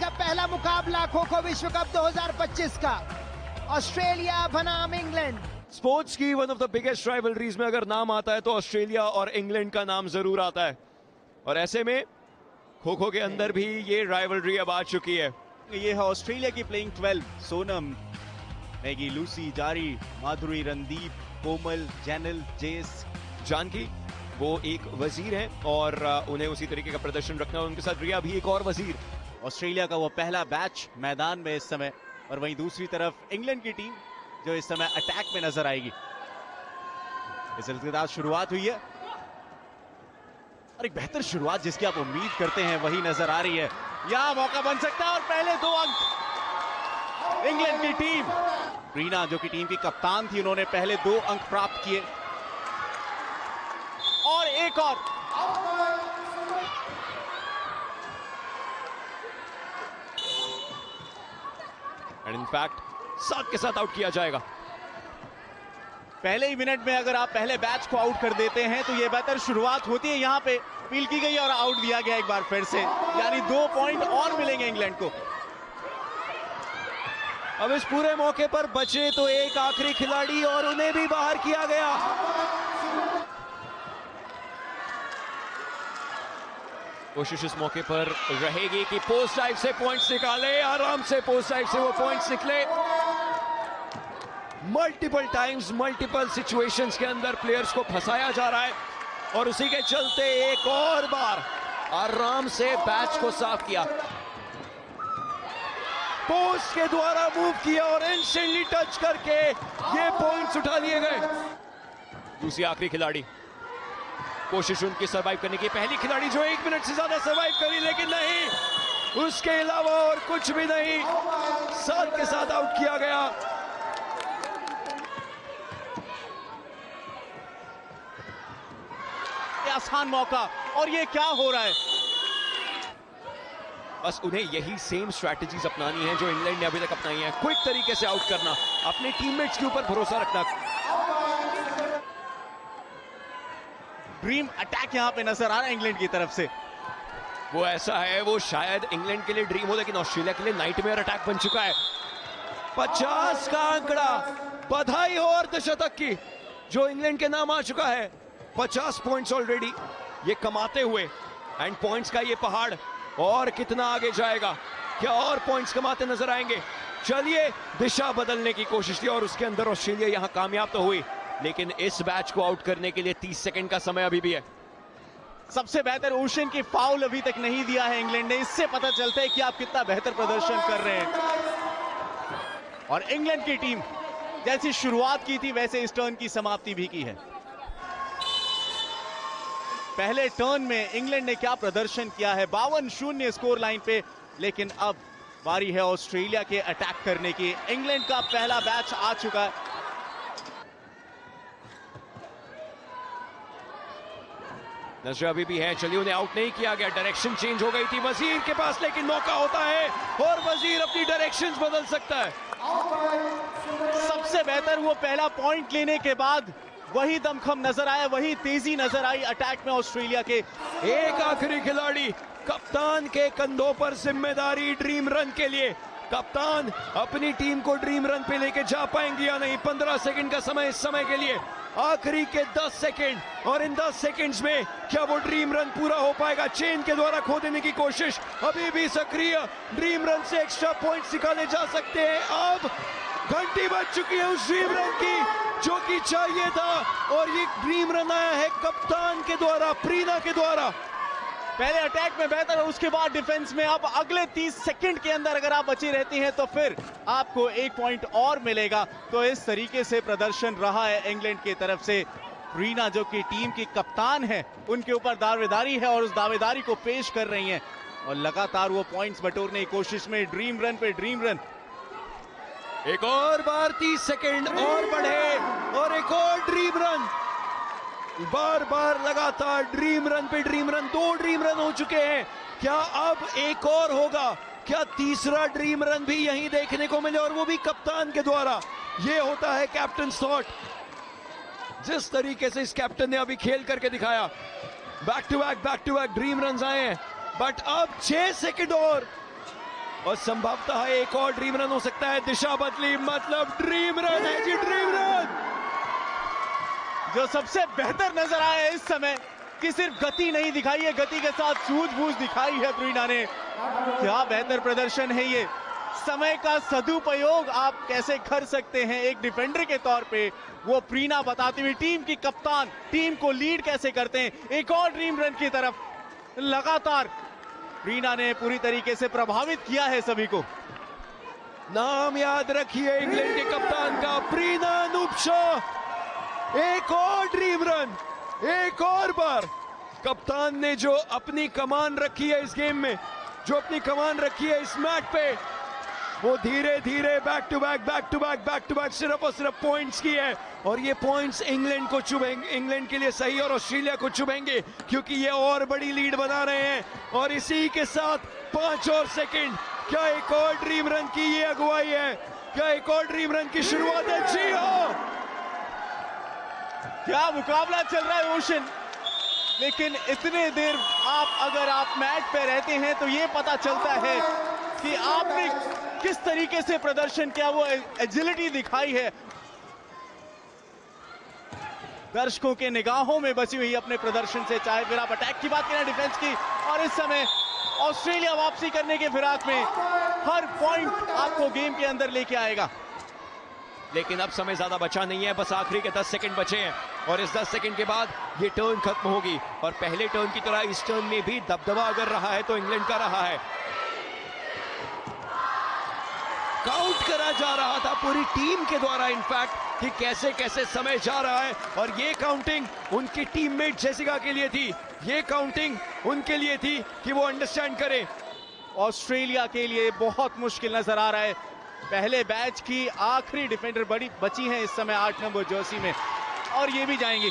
का पहला मुकाबला खो खो विश्व कप 2025 का, ऑस्ट्रेलिया बनाम इंग्लैंड। स्पोर्ट्स की one of the biggest rivalries में अगर नाम आता है तो ऑस्ट्रेलिया और इंग्लैंड का नाम जरूर आता है, और ऐसे में खो खो के अंदर भी ये राइवलरी अब आ चुकी है। ये है ऑस्ट्रेलिया की प्लेइंग 12, सोनम, मैगी, लूसी, जारी, माधुरी, रणदीप, कोमल, जैनल, जेस, जानकी वो एक वजीर हैं और उन्हें उसी तरीके का प्रदर्शन रखना है। उनके साथ रिया भी एक और वजीर। ऑस्ट्रेलिया का वो पहला बैच मैदान में इस समय, और वहीं दूसरी तरफ इंग्लैंड की टीम जो इस समय अटैक में नजर आएगी। इस सिलसिले के साथ शुरुआत हुई है और एक बेहतर शुरुआत जिसकी आप उम्मीद करते हैं वही नजर आ रही है। यहां मौका बन सकता है और पहले 2 अंक इंग्लैंड की टीम। रीना जो कि टीम की कप्तान थी, उन्होंने पहले 2 अंक प्राप्त किए और एक और। एंड इनफैक्ट साथ के साथ आउट किया जाएगा। पहले ही मिनट में अगर आप पहले बैच को आउट कर देते हैं तो ये बेहतर शुरुआत होती है। यहां पे अपील की गई और आउट दिया गया एक बार फिर से, यानी 2 पॉइंट और मिलेंगे इंग्लैंड को। अब इस पूरे मौके पर बचे तो एक आखिरी खिलाड़ी और उन्हें भी बाहर किया गया। कोशिश इस मौके पर रहेगी कि पोस्ट डाइव से पॉइंट्स निकाले, आराम से पोस्ट डाइव से वो पॉइंट्स निकले। मल्टीपल टाइम्स मल्टीपल सिचुएशंस के अंदर प्लेयर्स को फंसाया जा रहा है और उसी के चलते एक और बार आराम से बैच को साफ किया, पोस्ट के द्वारा मूव किया और इंस्टेंटली टच करके ये पॉइंट्स उठा लिए गए। दूसरी आखिरी खिलाड़ी, कोशिश उनकी सरवाइव करने की, पहली खिलाड़ी जो 1 मिनट से ज्यादा सरवाइव करी, लेकिन नहीं, उसके अलावा और कुछ भी नहीं, साथ के साथ आउट किया गया। आसान मौका, और ये क्या हो रहा है? बस उन्हें यही सेम स्ट्रैटेजीज अपनानी है जो इंग्लैंड ने अभी तक अपनाई है। क्विक तरीके से आउट करना, अपने टीममेट्स के ऊपर भरोसा रखना। ड्रीम अटैक यहां पे नजर आ रहा है इंग्लैंड की तरफ से। वो ऐसा है, वो शायद इंग्लैंड के लिए ड्रीम हो, लेकिन ऑस्ट्रेलिया के लिए नाइटमेयर अटैक बन चुका है। 50 का आंकड़ा, बधाई हो अर्धशतक की, जो इंग्लैंड के नाम आ चुका है। 50 पॉइंट्स ऑलरेडी ये कमाते हुए, एंड पॉइंट्स का ये पहाड़ और कितना आगे जाएगा, क्या और पॉइंट्स कमाते नजर आएंगे? चलिए, दिशा बदलने की कोशिश थी और उसके अंदर ऑस्ट्रेलिया यहां कामयाब तो हुई, लेकिन इस बैच को आउट करने के लिए 30 सेकंड का समय अभी भी है। सबसे बेहतर ओशन की फाउल अभी तक नहीं दिया है इंग्लैंड ने, इससे पता चलता है कि आप कितना बेहतर प्रदर्शन कर रहे हैं। और इंग्लैंड की टीम जैसी शुरुआत की थी वैसे इस टर्न की समाप्ति भी की है। पहले टर्न में इंग्लैंड ने क्या प्रदर्शन किया है, 52-0 स्कोर लाइन पे, लेकिन अब बारी है ऑस्ट्रेलिया के अटैक करने की। इंग्लैंड का पहला बैच आ चुका है। नजर अभी भी है, चलिए, उन्हें आउट नहीं किया गया, डायरेक्शन चेंज हो गई थी वजीर के पास, लेकिन मौका होता है और वजीर अपनी डायरेक्शंस बदल सकता है। सबसे बेहतर वो पहला पॉइंट लेने के बाद वही दमखम नजर आया, वही तेजी नजर आई अटैक में ऑस्ट्रेलिया के। एक आखिरी खिलाड़ी, कप्तान के कंधों पर जिम्मेदारी ड्रीम रन के लिए। कप्तान अपनी टीम को ड्रीम रन पे लेके जा पाएंगे या नहीं? 15 सेकंड का समय इस समय के लिए, आखिरी के 10 सेकंड, और इन 10 सेकंड्स में क्या वो ड्रीम रन पूरा हो पाएगा? चेन के द्वारा खो देने की कोशिश अभी भी सक्रिय, ड्रीम रन से एक्स्ट्रा पॉइंट्स निकाले जा सकते हैं। अब घंटी बज चुकी है उस ड्रीम रन की जो कि चाहिए था, और ये ड्रीम रन आया है कप्तान के द्वारा, प्रीना के द्वारा। पहले अटैक में बेहतर और उसके बाद डिफेंस में। अब अगले 30 सेकंड के अंदर अगर आप बची रहती हैं तो फिर आपको 1 पॉइंट और मिलेगा। तो इस तरीके से प्रदर्शन रहा है इंग्लैंड की तरफ से। रीना जो कि टीम की कप्तान है, उनके ऊपर दावेदारी है और उस दावेदारी को पेश कर रही हैं, और लगातार वो पॉइंट्स बटोरने की कोशिश में, ड्रीम रन पे ड्रीम रन। एक और बार 30 सेकंड और बढ़े और एक और ड्रीम रन, बार बार लगातार ड्रीम रन पे ड्रीम रन। 2 ड्रीम रन हो चुके हैं, क्या अब एक और होगा? क्या तीसरा ड्रीम रन भी यहीं देखने को मिले, और वो भी कप्तान के द्वारा? ये होता है कैप्टन थॉट, जिस तरीके से इस कैप्टन ने अभी खेल करके दिखाया। Back to back dream run आए हैं, बट अब 6 सेकंड और और संभवतः एक और ड्रीम रन हो सकता है। दिशा बदली, मतलब ड्रीम रन है जी, ड्रीम रन। जो सबसे बेहतर नजर आया है इस समय कि सिर्फ गति नहीं दिखाई है, गति के साथ सूझबूझ दिखाई है प्रीना ने। क्या बेहतर प्रदर्शन है ये। समय का सदुपयोग आप कैसे कर सकते हैं एक डिफेंडर के तौर पे, वो प्रीना बताती हुई, टीम की कप्तान, टीम को लीड कैसे करते हैं। एक और ड्रीम रन की तरफ लगातार प्रीना ने पूरी तरीके से प्रभावित किया है सभी को। नाम याद रखिए इंग्लैंड के कप्तान का, प्रीना अनूप शॉ। एक और ड्रीम रन, एक और बार कप्तान ने जो अपनी कमान रखी है इस गेम में, जो अपनी कमान रखी है इस मैच पे, वो धीरे धीरे बैक टू बैक सिर्फ और सिर्फ पॉइंट्स की है। और ये पॉइंट्स इंग्लैंड को चुभेंगे, इंग्लैंड के लिए सही, और ऑस्ट्रेलिया को चुभेंगे, क्योंकि ये और बड़ी लीड बना रहे हैं। और इसी के साथ 5 और सेकंड। क्या एक और ड्रीम रन की ये अगुवाई है? क्या एक और ड्रीम रन की शुरुआत है? जी हाँ, क्या मुकाबला चल रहा है ओशन। लेकिन इतने देर अगर आप मैच पे रहते हैं तो ये पता चलता है कि आपने किस तरीके से प्रदर्शन किया, वो एजिलिटी दिखाई है। दर्शकों के निगाहों में बसी हुई अपने प्रदर्शन से, चाहे फिर आप अटैक की बात करें, डिफेंस की, और इस समय ऑस्ट्रेलिया वापसी करने के फिराक में हर पॉइंट आपको गेम के अंदर लेके आएगा। लेकिन अब समय ज्यादा बचा नहीं है, बस आखिरी के 10 सेकंड बचे हैं, और इस 10 सेकंड के बाद ये टर्न खत्म होगी। और पहले टर्न की तरह इस टर्न में भी दबदबा अगर रहा है तो इंग्लैंड का रहा है। काउंट करा जा रहा था पूरी टीम के द्वारा इनफैक्ट कि कैसे कैसे समय जा रहा है, और ये काउंटिंग उनकी टीममेट जेसिका के लिए थी, ये काउंटिंग उनके लिए थी कि वो अंडरस्टैंड करें। ऑस्ट्रेलिया के लिए बहुत मुश्किल नजर आ रहा है। पहले बैच की आखिरी डिफेंडर बड़ी बची हैं इस समय 8 नंबर जर्सी में, और ये भी जाएंगी।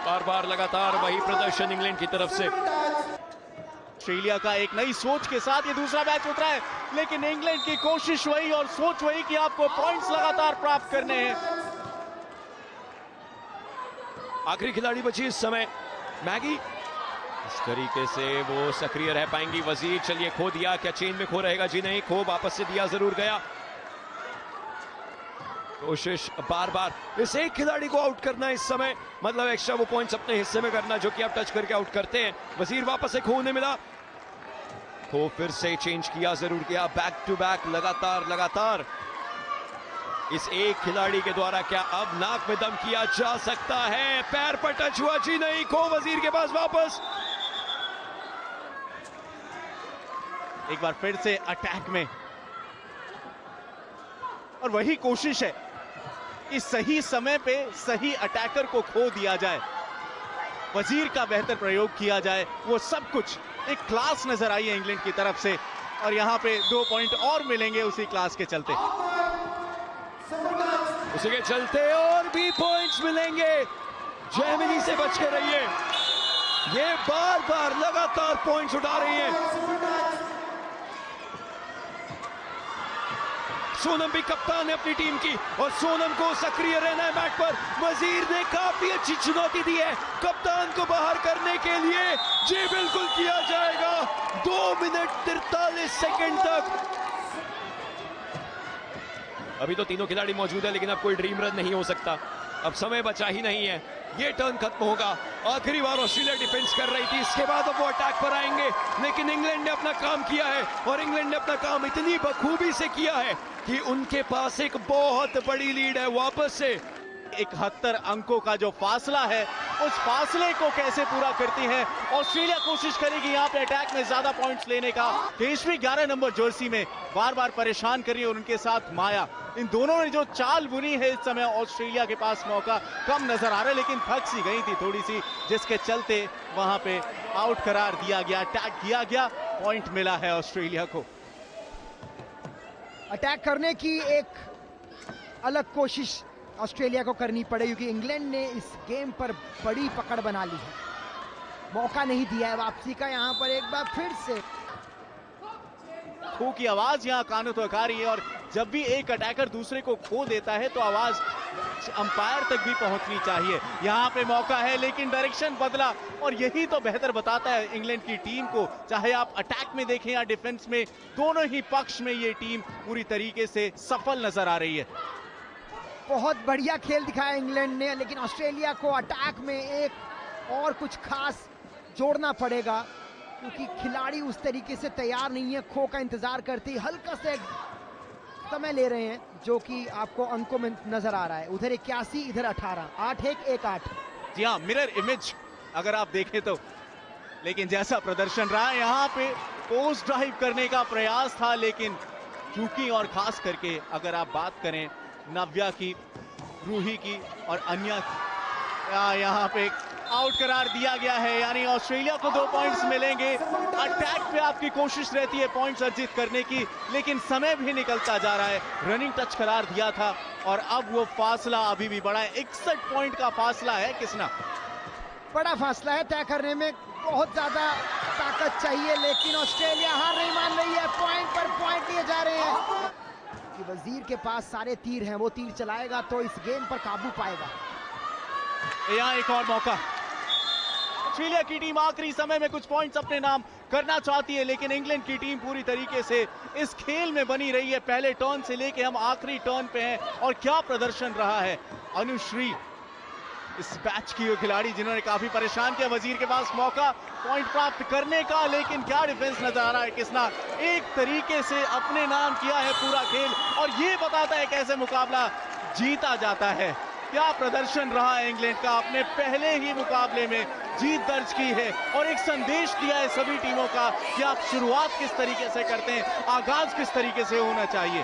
बार बार लगातार वही प्रदर्शन इंग्लैंड की तरफ से। ऑस्ट्रेलिया का एक नई सोच के साथ ये दूसरा मैच उतरा है, लेकिन इंग्लैंड की कोशिश वही और सोच वही कि आपको पॉइंट्स लगातार प्राप्त करने हैं। आखिरी खिलाड़ी बची इस समय मैगी, इस तरीके से वो सक्रिय रह पाएंगी। वजीर, चलिए खो दिया, क्या चेन में खो रहेगा? जी नहीं, खो वापस से दिया जरूर गया। कोशिश बार बार इस एक खिलाड़ी को आउट करना इस समय, मतलब एक्स्ट्रा वो पॉइंट्स अपने हिस्से में करना, जो कि आप टच करके आउट करते हैं। वजीर वापस से खो ने मिला, खो फिर से चेंज किया जरूर किया, बैक टू बैक लगातार इस एक खिलाड़ी के द्वारा क्या अब नाक में दम किया जा सकता है? पैर पर टच हुआ, जी नहीं, खो वजीर के पास वापस। एक बार फिर से अटैक में, और वही कोशिश है कि सही समय पे सही अटैकर को खो दिया जाए, वजीर का बेहतर प्रयोग किया जाए। वो सब कुछ एक क्लास नजर आई है इंग्लैंड की तरफ से, और यहां पे 2 पॉइंट और मिलेंगे उसी क्लास के चलते, उसी के चलते और भी पॉइंट्स मिलेंगे। जर्मनी से बच के रहिए, ये बार बार लगातार पॉइंट्स उठा रही है। सोनम भी कप्तान है अपनी टीम की, और सोनम को सक्रिय रहना है मैच पर। वजीर ने काफी अच्छी चुनौती दी है कप्तान को बाहर करने के लिए। जी बिल्कुल किया जाएगा, 2 मिनट 43 सेकंड तक। अभी तो तीनों खिलाड़ी मौजूद है, लेकिन अब कोई ड्रीम रन नहीं हो सकता, अब समय बचा ही नहीं है। ये टर्न खत्म होगा। आखिरी बार ऑस्ट्रेलिया डिफेंस कर रही थी, इसके बाद अब वो अटैक पर आएंगे, लेकिन इंग्लैंड ने अपना काम किया है, और इंग्लैंड ने अपना काम इतनी बखूबी से किया है कि उनके पास एक बहुत बड़ी लीड है। वापस से 71 अंकों का जो फासला है, उस फासले को कैसे पूरा करती है ऑस्ट्रेलिया। कोशिश करेगी यहाँ पे अटैक में ज्यादा पॉइंट्स लेने का। केशवी 11 नंबर जर्सी में बार बार परेशान कर रही है, और उनके साथ माया, इन दोनों ने जो चाल बुनी है इस समय ऑस्ट्रेलिया के पास मौका कम नजर आ रहा है, लेकिन थक सी गई थी थोड़ी सी, जिसके चलते वहां पे आउट करार दिया गया, टैग किया गया, पॉइंट मिला है ऑस्ट्रेलिया को। अटैक करने की एक अलग कोशिश ऑस्ट्रेलिया को करनी पड़े, क्योंकि इंग्लैंड ने इस गेम पर बड़ी पकड़ बना ली है, मौका नहीं दिया है वापसी का। यहाँ पर एक बार फिर से खो की आवाज यहाँ कानों तक आ रही है, और जब भी एक अटैकर दूसरे को खो देता है तो आवाज अंपायर तक भी पहुंचनी चाहिए। यहाँ पे मौका है लेकिन डायरेक्शन बदला, और यही तो बेहतर बताता है इंग्लैंड की टीम को, चाहे आप अटैक में देखें या डिफेंस में, दोनों ही पक्ष में ये टीम पूरी तरीके से सफल नजर आ रही है। बहुत बढ़िया खेल दिखाया इंग्लैंड ने, लेकिन ऑस्ट्रेलिया को अटैक में एक और कुछ खास जोड़ना पड़ेगा, क्योंकि खिलाड़ी उस तरीके से तैयार नहीं है। खो का इंतजार करते ही हल्का से समय ले रहे हैं, जो कि आपको अंकों में नजर आ रहा है। उधर 81, इधर 18, 8-1-1-8। जी हाँ, मिरर इमेज अगर आप देखें तो, लेकिन जैसा प्रदर्शन रहा है यहाँ पे, पोस्ट ड्राइव करने का प्रयास था, लेकिन चूकी और खास करके अगर आप बात करें नव्या की, रूही की और अन्या की, यहाँ पे आउट करार दिया गया है। यानी ऑस्ट्रेलिया को 2 पॉइंट्स मिलेंगे। अटैक पे आपकी कोशिश रहती है पॉइंट्स अर्जित करने की, लेकिन समय भी निकलता जा रहा है। रनिंग टच करार दिया था और अब वो फासला अभी भी बड़ा है। 61 पॉइंट का फासला है। किसना बड़ा फासला है, तय करने में बहुत ज्यादा ताकत चाहिए, लेकिन ऑस्ट्रेलिया हार नहीं मान रही है। पॉइंट पर पॉइंट लिए जा रहे हैं कि वजीर के पास सारे तीर हैं, वो तीर चलाएगा तो इस गेम पर काबू पाएगा। यहाँ एक और मौका, ऑस्ट्रेलिया की टीम आखिरी समय में कुछ पॉइंट्स अपने नाम करना चाहती है, लेकिन इंग्लैंड की टीम पूरी तरीके से इस खेल में बनी रही है। पहले टर्न से लेके हम आखिरी टर्न पे हैं, और क्या प्रदर्शन रहा है। अनुश्री इस बैच की वो खिलाड़ी जिन्होंने काफी परेशान किया। वजीर के पास मौका पॉइंट प्राप्त करने का, लेकिन क्या डिफेंस नजर आ रहा है। किसना एक तरीके से अपने नाम किया है पूरा खेल, और ये बताता है कैसे मुकाबला जीता जाता है। क्या प्रदर्शन रहा है इंग्लैंड का, अपने पहले ही मुकाबले में जीत दर्ज की है, और एक संदेश दिया है सभी टीमों का कि आप शुरुआत किस तरीके से करते हैं, आगाज किस तरीके से होना चाहिए।